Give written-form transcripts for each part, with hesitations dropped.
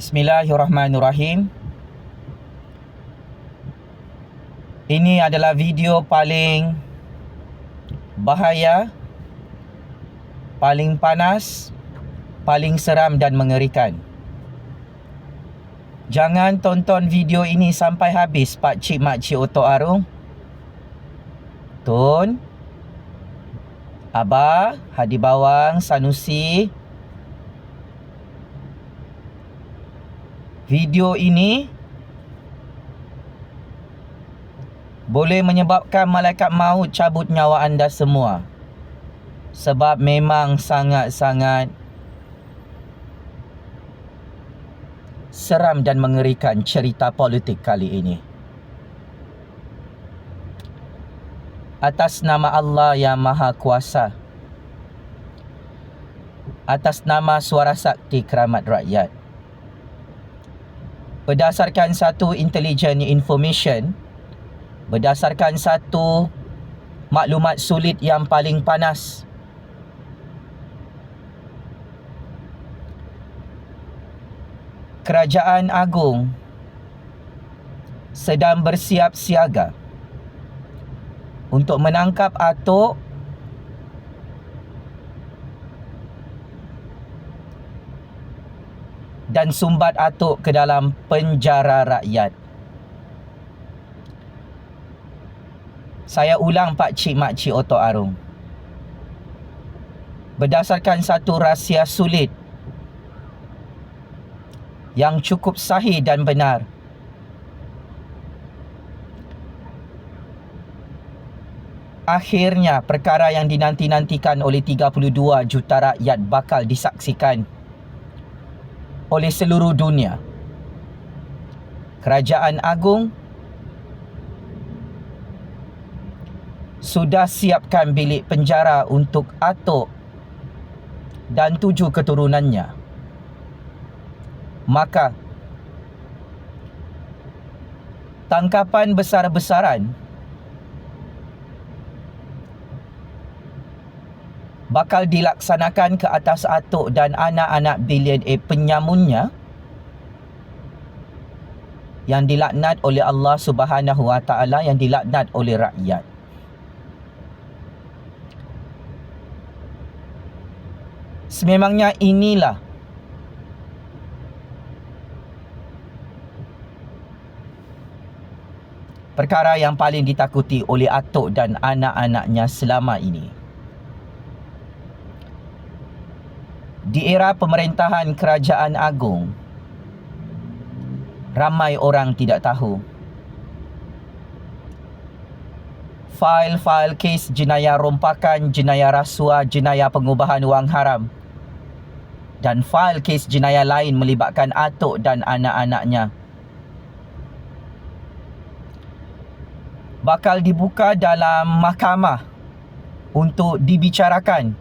Bismillahirrahmanirrahim. Ini adalah video paling bahaya, paling panas, paling seram dan mengerikan. Jangan tonton video ini sampai habis, Pak Cik Mak Cik Otok Arung. Tun, Abah, Hadi Bawang, Sanusi. Video ini boleh menyebabkan malaikat maut cabut nyawa anda semua. Sebab memang sangat-sangat seram dan mengerikan cerita politik kali ini. Atas nama Allah yang Maha Kuasa, atas nama Suara Sakti Keramat Rakyat, berdasarkan satu intelligent information, berdasarkan satu maklumat sulit yang paling panas, Kerajaan Agung sedang bersiap siaga untuk menangkap Atok dan sumbat Atok ke dalam penjara rakyat. Saya ulang, Pak Cik Mak Cik Otok Arung. Berdasarkan satu rahsia sulit yang cukup sahih dan benar, akhirnya perkara yang dinanti-nantikan oleh 32 juta rakyat bakal disaksikan oleh seluruh dunia. Kerajaan Agung sudah siapkan bilik penjara untuk Atok dan 7 keturunannya. Maka tangkapan besar-besaran bakal dilaksanakan ke atas Atok dan anak-anak bilioner penyamunnya yang dilaknat oleh Allah Subhanahu Wa Taala, yang dilaknat oleh rakyat. Sememangnya inilah perkara yang paling ditakuti oleh Atok dan anak-anaknya selama ini. Di era pemerintahan Kerajaan Agung, ramai orang tidak tahu fail-fail kes jenayah rompakan, jenayah rasuah, jenayah pengubahan wang haram dan fail kes jenayah lain melibatkan Atok dan anak-anaknya bakal dibuka dalam mahkamah untuk dibicarakan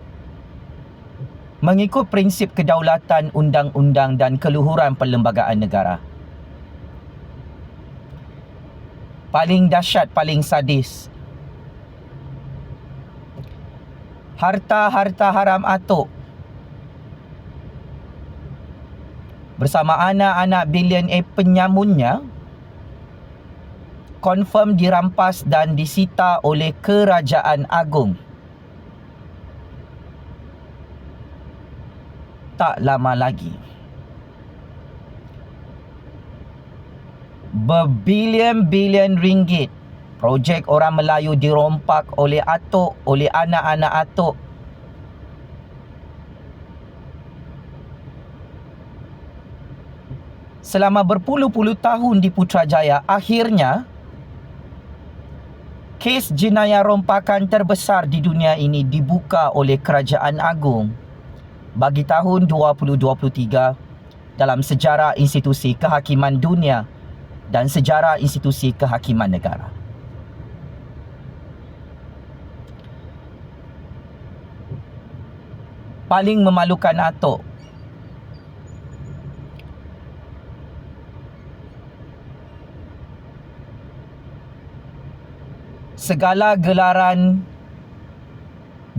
mengikut prinsip kedaulatan undang-undang dan keluhuran perlembagaan negara. Paling dahsyat, paling sadis, harta-harta haram Atok bersama anak-anak bilioner penyamunnya confirm dirampas dan disita oleh Kerajaan Agung tak lama lagi. Berbilion-bilion ringgit projek orang Melayu dirompak oleh Atok, oleh anak-anak Atok. Selama berpuluh-puluh tahun di Putrajaya, akhirnya kes jenayah rompakan terbesar di dunia ini dibuka oleh Kerajaan Agung bagi tahun 2023 dalam sejarah institusi kehakiman dunia dan sejarah institusi kehakiman negara. Paling memalukan Atok, segala gelaran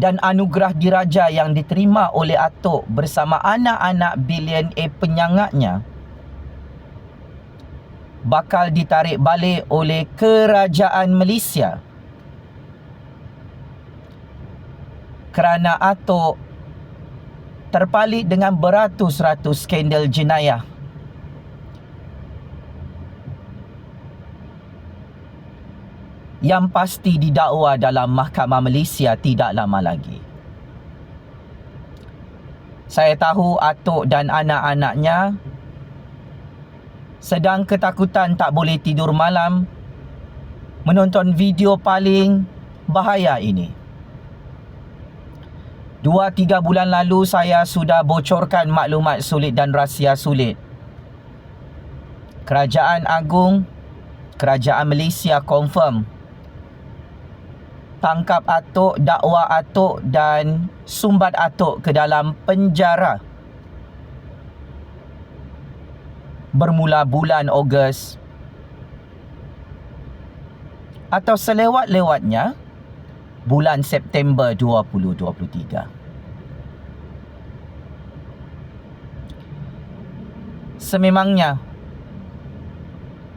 dan anugerah diraja yang diterima oleh Atok bersama anak-anak bilioner penyangatnya bakal ditarik balik oleh kerajaan Malaysia kerana Atok terpalit dengan beratus-ratus skandal jenayah. Yang pasti didakwa dalam Mahkamah Malaysia tidak lama lagi. Saya tahu Atok dan anak-anaknya sedang ketakutan tak boleh tidur malam menonton video paling bahaya ini. 2-3 bulan lalu saya sudah bocorkan maklumat sulit dan rahsia sulit. Kerajaan Agung, Kerajaan Malaysia confirm tangkap Atok, dakwa Atok dan sumbat Atok ke dalam penjara bermula bulan Ogos atau selewat-lewatnya bulan September 2023. Sememangnya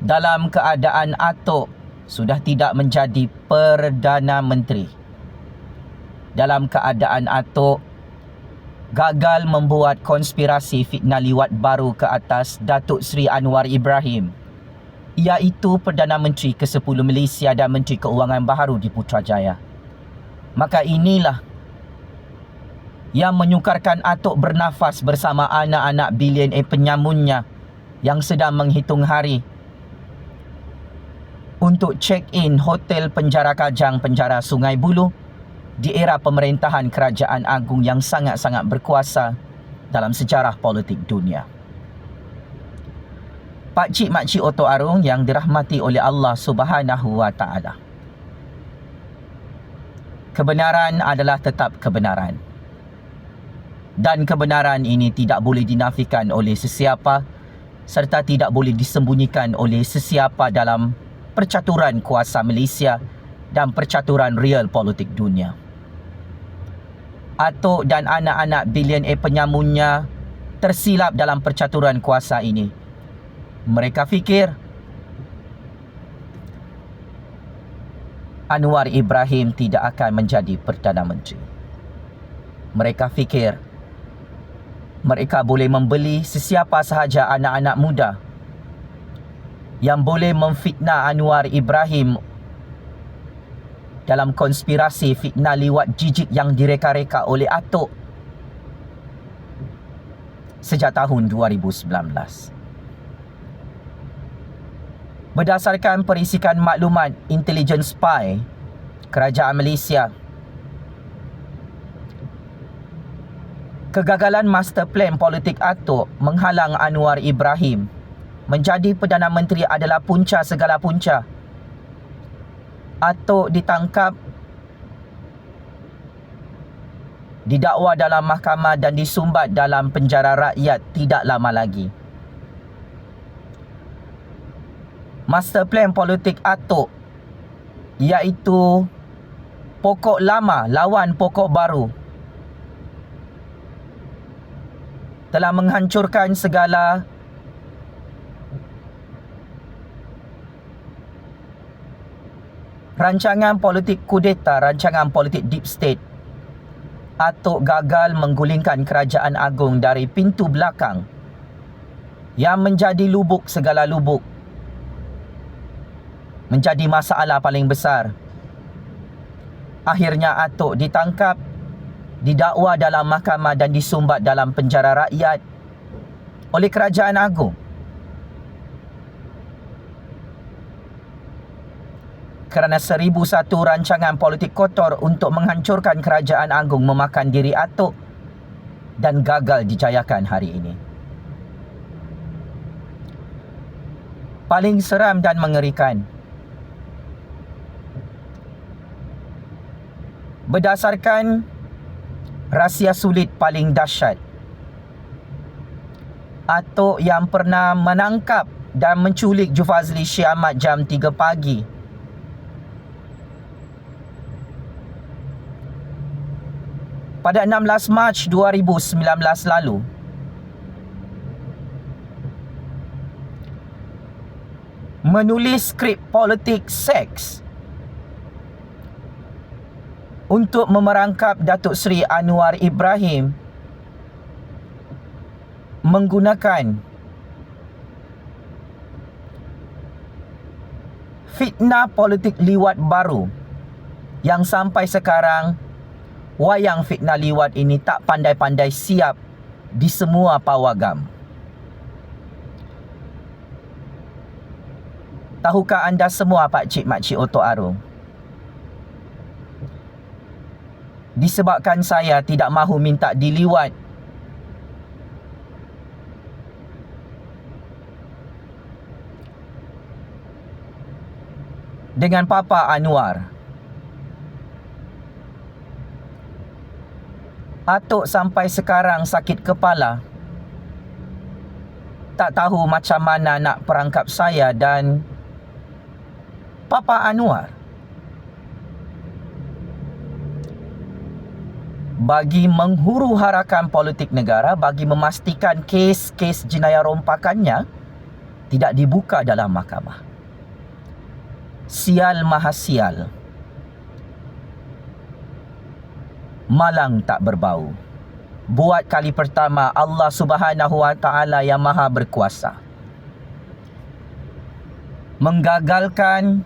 dalam keadaan Atok sudah tidak menjadi Perdana Menteri, dalam keadaan Atok gagal membuat konspirasi fitnah liwat baru ke atas Datuk Seri Anwar Ibrahim, iaitu Perdana Menteri ke-10 Malaysia dan Menteri Keuangan baharu di Putrajaya, maka inilah yang menyukarkan Atok bernafas bersama anak-anak bilioner penyamunnya yang sedang menghitung hari untuk check-in Hotel Penjara Kajang, Penjara Sungai Buloh di era pemerintahan Kerajaan Agung yang sangat-sangat berkuasa dalam sejarah politik dunia. Pakcik makcik Oto Arung yang dirahmati oleh Allah Subhanahu wa Ta'ala. Kebenaran adalah tetap kebenaran. Dan kebenaran ini tidak boleh dinafikan oleh sesiapa serta tidak boleh disembunyikan oleh sesiapa dalam percaturan kuasa Malaysia dan percaturan real politik dunia. Atok dan anak-anak bilioner penyamunnya tersilap dalam percaturan kuasa ini. Mereka fikir Anwar Ibrahim tidak akan menjadi Perdana Menteri. Mereka fikir mereka boleh membeli sesiapa sahaja anak-anak muda yang boleh memfitnah Anwar Ibrahim dalam konspirasi fitnah liwat jijik yang direka-reka oleh Atok sejak tahun 2019. Berdasarkan perisikan maklumat intelijen spy Kerajaan Malaysia, kegagalan master plan politik Atok menghalang Anwar Ibrahim menjadi Perdana Menteri adalah punca segala punca. Atok ditangkap, didakwa dalam mahkamah dan disumbat dalam penjara rakyat tidak lama lagi. Master plan politik Atok, iaitu pokok lama lawan pokok baru, telah menghancurkan segala rancangan politik kudeta, rancangan politik deep state. Atok gagal menggulingkan Kerajaan Agung dari pintu belakang yang menjadi lubuk segala lubuk, menjadi masalah paling besar. Akhirnya Atok ditangkap, didakwa dalam mahkamah dan disumbat dalam penjara rakyat oleh Kerajaan Agung. Kerana 1001 rancangan politik kotor untuk menghancurkan Kerajaan Agung memakan diri Atok dan gagal dijayakan hari ini. Paling seram dan mengerikan, berdasarkan rahsia sulit paling dahsyat, Atok yang pernah menangkap dan menculik Jufazli Syekh Ahmad jam 3 pagi pada 16 Mac 2019 lalu, menulis skrip politik seks untuk memerangkap Datuk Seri Anwar Ibrahim menggunakan fitnah politik liwat baru yang sampai sekarang wayang fitnah liwat ini tak pandai-pandai siap di semua pawagam. Tahukah anda semua pakcik makcik Otok Arung? Disebabkan saya tidak mahu minta diliwat dengan Papa Anwar, Atuk sampai sekarang sakit kepala, tak tahu macam mana nak perangkap saya dan Papa Anwar. Bagi menghuru-harakan politik negara, bagi memastikan kes-kes jenayah rompakannya tidak dibuka dalam mahkamah. Sial maha sial. Malang tak berbau. Buat kali pertama Allah Subhanahu Wa Taala yang Maha Berkuasa menggagalkan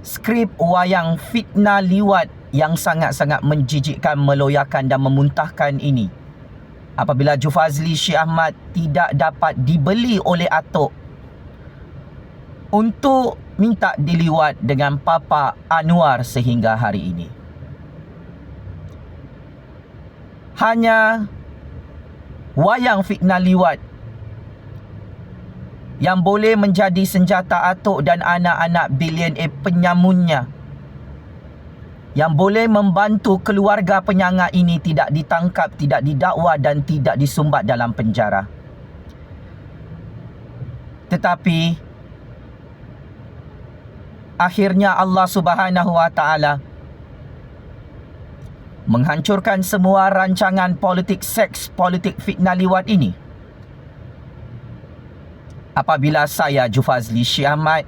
skrip wayang fitnah liwat yang sangat-sangat menjijikkan, meloyakan dan memuntahkan ini apabila Jufazli Syekh Ahmad tidak dapat dibeli oleh Atok untuk minta diliwat dengan Papa Anwar sehingga hari ini. Hanya wayang fitnah liwat yang boleh menjadi senjata Atok dan anak-anak bilioner penyamunnya, yang boleh membantu keluarga penyangga ini tidak ditangkap, tidak didakwa dan tidak disumbat dalam penjara. Tetapi akhirnya Allah Subhanahu Wa Taala menghancurkan semua rancangan politik seks, politik fitnah liwat ini apabila saya, Jufazli Syekh Ahmad,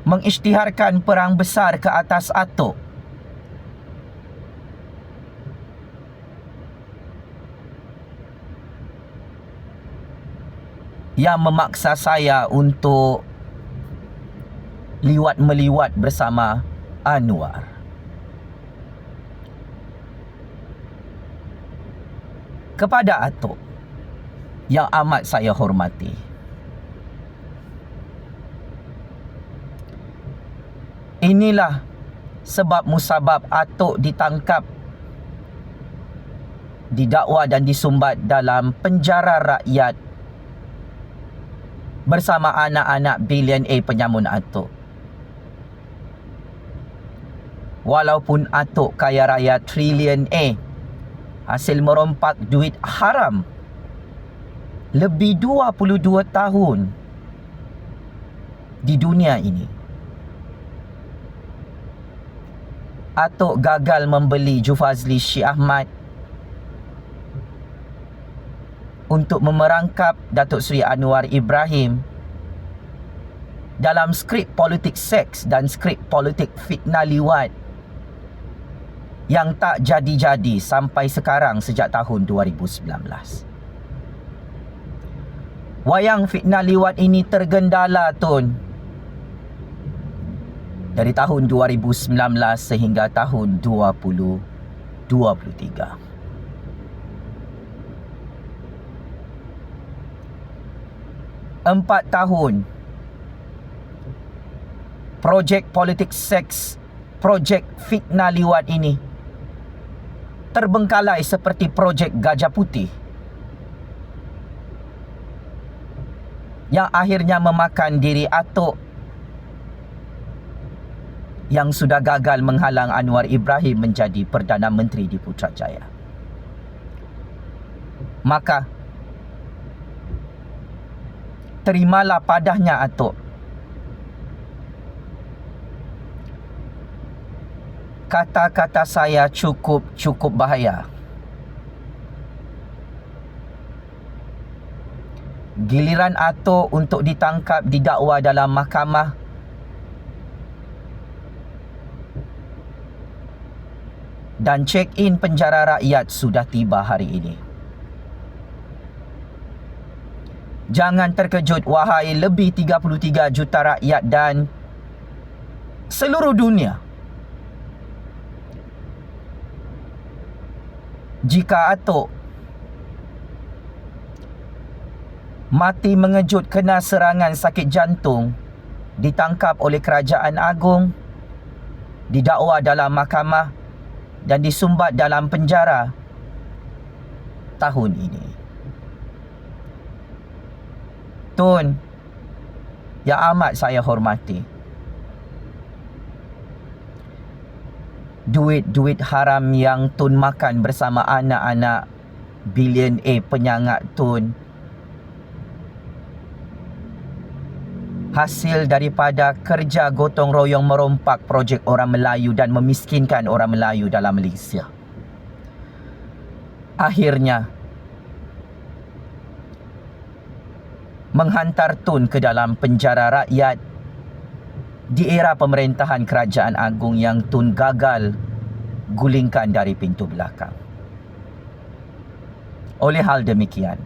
mengisytiharkan perang besar ke atas Atok yang memaksa saya untuk liwat-meliwat bersama Anwar. Kepada Atok yang amat saya hormati, inilah sebab musabab Atok ditangkap, didakwa dan disumbat dalam penjara rakyat bersama anak-anak bilioner penyamun Atok. Walaupun Atok kaya raya triliuner, hasil merompak duit haram lebih 22 tahun di dunia ini, Atok gagal membeli Jufazli Syekh Ahmad untuk memerangkap Datuk Seri Anwar Ibrahim dalam skrip politik seks dan skrip politik fitnah liwat yang tak jadi-jadi sampai sekarang sejak tahun 2019. Wayang fitnah liwat ini tergendala, Tun, dari tahun 2019 sehingga tahun 2023. 4 tahun projek politik seks, projek fitnah liwat ini terbengkalai seperti projek Gajah Putih yang akhirnya memakan diri Atok yang sudah gagal menghalang Anwar Ibrahim menjadi Perdana Menteri di Putrajaya. Maka terimalah padahnya Atok. Kata-kata saya cukup bahaya. Giliran Atok untuk ditangkap, didakwa dalam mahkamah, dan check-in penjara rakyat sudah tiba hari ini. Jangan terkejut wahai lebih 33 juta rakyat dan seluruh dunia. Jika Atok mati mengejut kena serangan sakit jantung, ditangkap oleh Kerajaan Agung, didakwa dalam mahkamah dan disumbat dalam penjara tahun ini. Tun yang amat saya hormati, duit-duit haram yang Tun makan bersama anak-anak billionaire penyangat Tun hasil daripada kerja gotong royong merompak projek orang Melayu dan memiskinkan orang Melayu dalam Malaysia. Akhirnya menghantar Tun ke dalam penjara rakyat di era pemerintahan Kerajaan Agung yang Tun gagal gulingkan dari pintu belakang. Oleh hal demikian,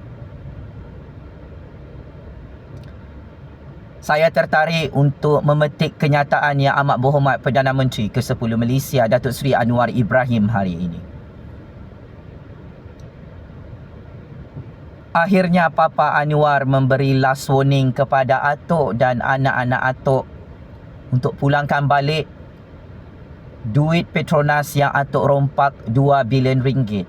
saya tertarik untuk memetik kenyataan yang amat berhormat Perdana Menteri ke-10 Malaysia Datuk Seri Anwar Ibrahim hari ini. Akhirnya Papa Anwar memberi last warning kepada Atok dan anak-anak Atok untuk pulangkan balik duit Petronas yang Atok rompak 2 bilion ringgit.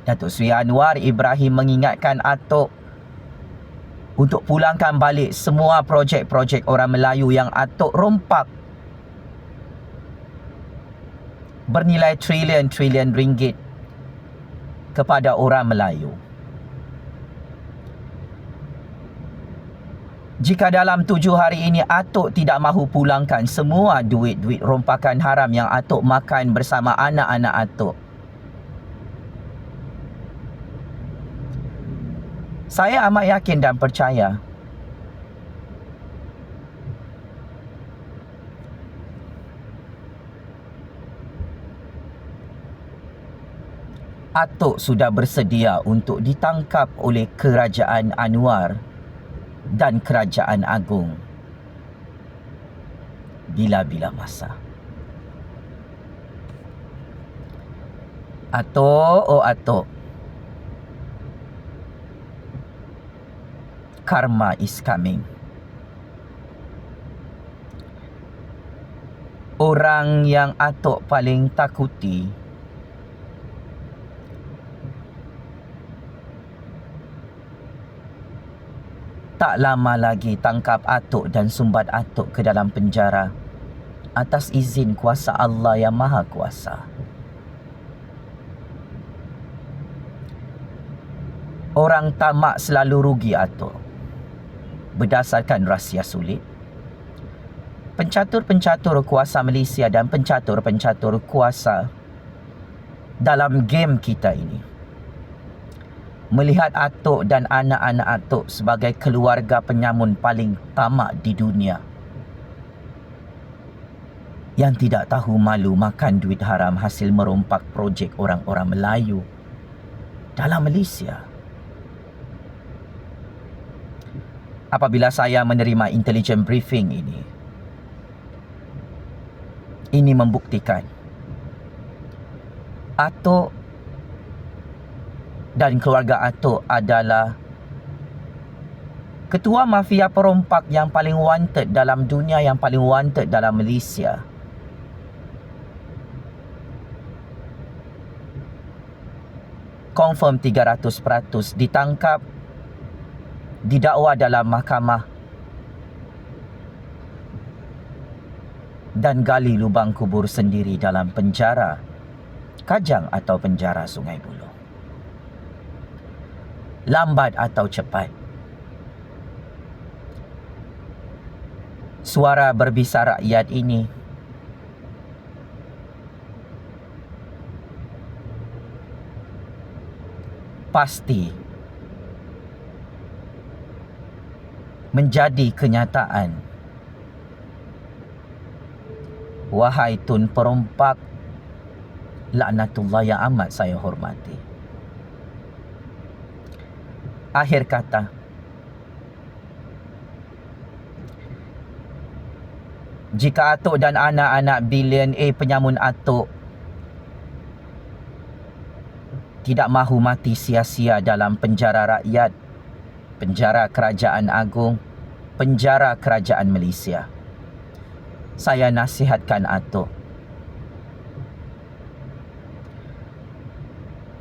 Datuk Seri Anwar Ibrahim mengingatkan Atok untuk pulangkan balik semua projek-projek orang Melayu yang Atok rompak bernilai trilion-trilion ringgit kepada orang Melayu. Jika dalam 7 hari ini Atok tidak mahu pulangkan semua duit-duit rompakan haram yang Atok makan bersama anak-anak Atok, saya amat yakin dan percaya Atok sudah bersedia untuk ditangkap oleh Kerajaan Anwar dan Kerajaan Agung bila-bila masa. Atok, oh Atok, karma is coming. Orang yang Atok paling takuti tak lama lagi tangkap Atok dan sumbat Atok ke dalam penjara atas izin kuasa Allah yang Maha Kuasa. Orang tamak selalu rugi Atok berdasarkan rahsia sulit. Pencatur-pencatur kuasa Malaysia dan pencatur-pencatur kuasa dalam game kita ini melihat Atok dan anak-anak Atok sebagai keluarga penyamun paling tamak di dunia yang tidak tahu malu makan duit haram hasil merompak projek orang-orang Melayu dalam Malaysia. Apabila saya menerima intelligence briefing ini membuktikan Atok dan keluarga Atok adalah ketua mafia perompak yang paling wanted dalam dunia, yang paling wanted dalam Malaysia. Confirm 300% ditangkap, didakwa dalam mahkamah dan gali lubang kubur sendiri dalam penjara Kajang atau penjara Sungai Buloh. Lambat atau cepat, suara berbisa rakyat ini pasti menjadi kenyataan. Wahai Tun Perompak, laknatullah yang amat saya hormati. Akhir kata, jika atuk dan anak-anak billionaire penyamun atuk tidak mahu mati sia-sia dalam penjara rakyat, penjara kerajaan agung, penjara kerajaan Malaysia, saya nasihatkan atuk,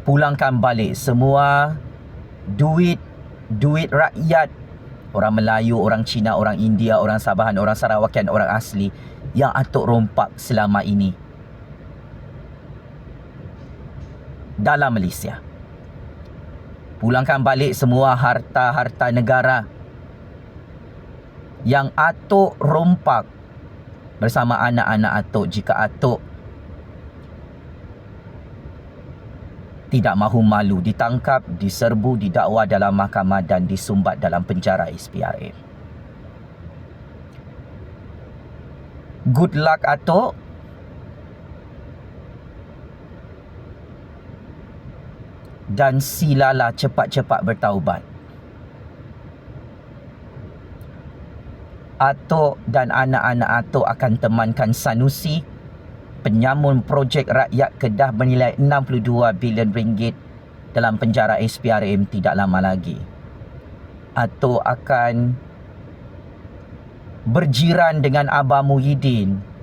pulangkan balik semua duit rakyat, orang Melayu, orang Cina, orang India, orang Sabahan, orang Sarawakian, orang asli yang atuk rompak selama ini dalam Malaysia. Pulangkan balik semua harta-harta negara yang atuk rompak bersama anak-anak atuk. Jika atuk tidak mahu malu ditangkap, diserbu, didakwa dalam mahkamah dan disumbat dalam penjara SPRM. Good luck atuk. Dan silalah cepat-cepat bertaubat. Atuk dan anak-anak atuk akan temankan Sanusi, penyamun projek rakyat Kedah bernilai 62 bilion ringgit dalam penjara SPRM tidak lama lagi. Atuk akan berjiran dengan Abah Muhyiddin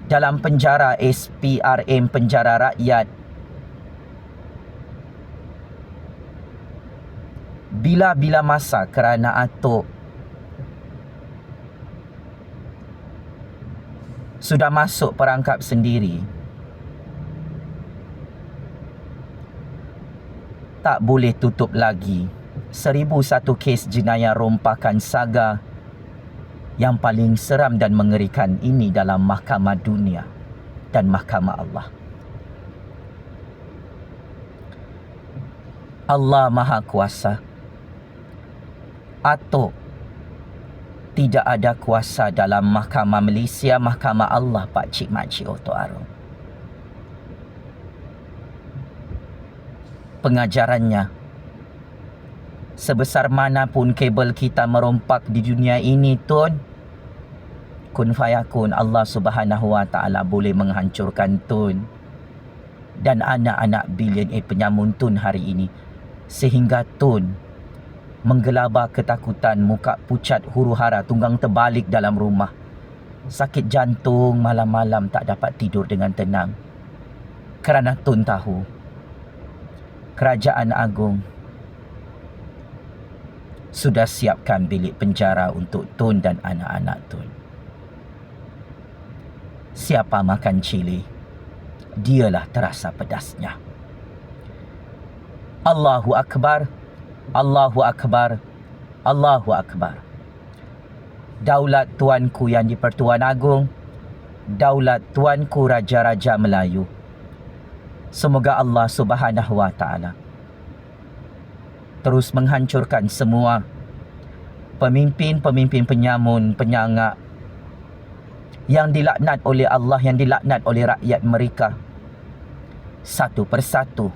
dalam penjara SPRM, penjara rakyat, bila-bila masa, kerana atuk sudah masuk perangkap sendiri. Tak boleh tutup lagi 1001 kes jenayah rompakan saga yang paling seram dan mengerikan ini dalam mahkamah dunia dan mahkamah Allah. Allah Maha Kuasa. Atuk tidak ada kuasa dalam mahkamah Malaysia, mahkamah Allah, Pak Cik Makcik Oto Arum. Pengajarannya, sebesar manapun kabel kita merompak di dunia ini, Tun, kun fayakun, Allah Subhanahu Wa Taala boleh menghancurkan Tun dan anak-anak billionaire penyamun Tun hari ini, sehingga Tun menggelabah ketakutan, muka pucat, huru-hara, tunggang terbalik dalam rumah, sakit jantung, malam-malam tak dapat tidur dengan tenang, kerana Tun tahu Kerajaan Agung sudah siapkan bilik penjara untuk Tun dan anak-anak Tun. Siapa makan cili, dialah terasa pedasnya. Allahu Akbar, Allahu Akbar, Allahu Akbar. Daulat Tuanku yang di-Pertuan Agong, daulat Tuanku Raja-Raja Melayu. Semoga Allah Subhanahu Wa Taala terus menghancurkan semua pemimpin-pemimpin penyamun, penyangak yang dilaknat oleh Allah, yang dilaknat oleh rakyat mereka, satu persatu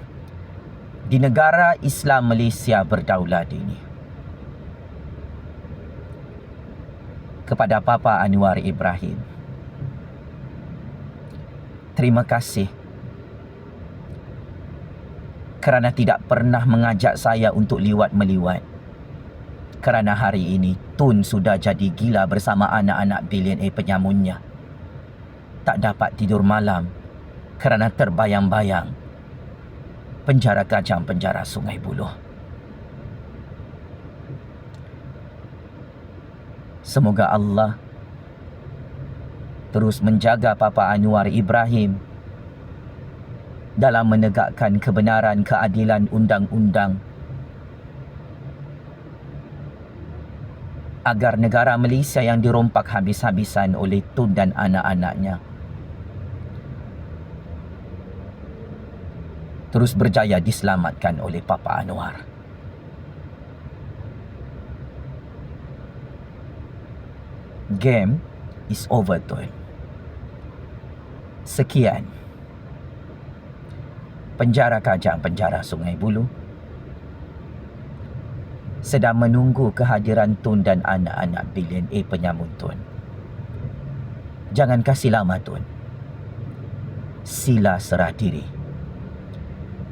di negara Islam Malaysia berdaulat ini. Kepada Papa Anwar Ibrahim, terima kasih kerana tidak pernah mengajak saya untuk liwat-meliwat. Kerana hari ini Tun sudah jadi gila bersama anak-anak billionaire penyamunnya. Tak dapat tidur malam kerana terbayang-bayang penjara Kajang, penjara Sungai Buloh. Semoga Allah terus menjaga Papa Anwar Ibrahim dalam menegakkan kebenaran, keadilan, undang-undang, agar negara Malaysia yang dirompak habis-habisan oleh Tun dan anak-anaknya terus berjaya diselamatkan oleh Papa Anwar. Game is over, Tun. Sekian. Penjara Kajang, penjara Sungai Buloh sedang menunggu kehadiran Tun dan anak-anak bilion A penyamun Tun. Jangan kasih lama, Tun. Sila serah diri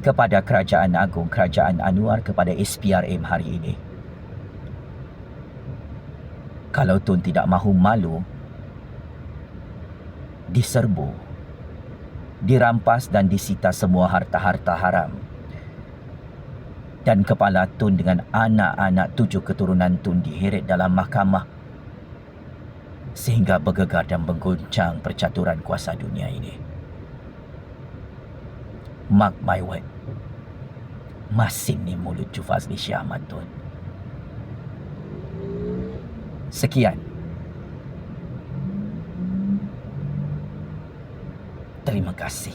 kepada Kerajaan Agung Kerajaan Anwar, kepada SPRM hari ini. Kalau Tun tidak mahu malu, diserbu, dirampas dan disita semua harta-harta haram, dan kepala Tun dengan anak-anak 7 keturunan Tun diheret dalam mahkamah sehingga bergegar dan mengguncang percaturan kuasa dunia ini. Mark my word, masin ni mulut Jufazli Shah Ahmad, Tun. Sekian. Terima kasih.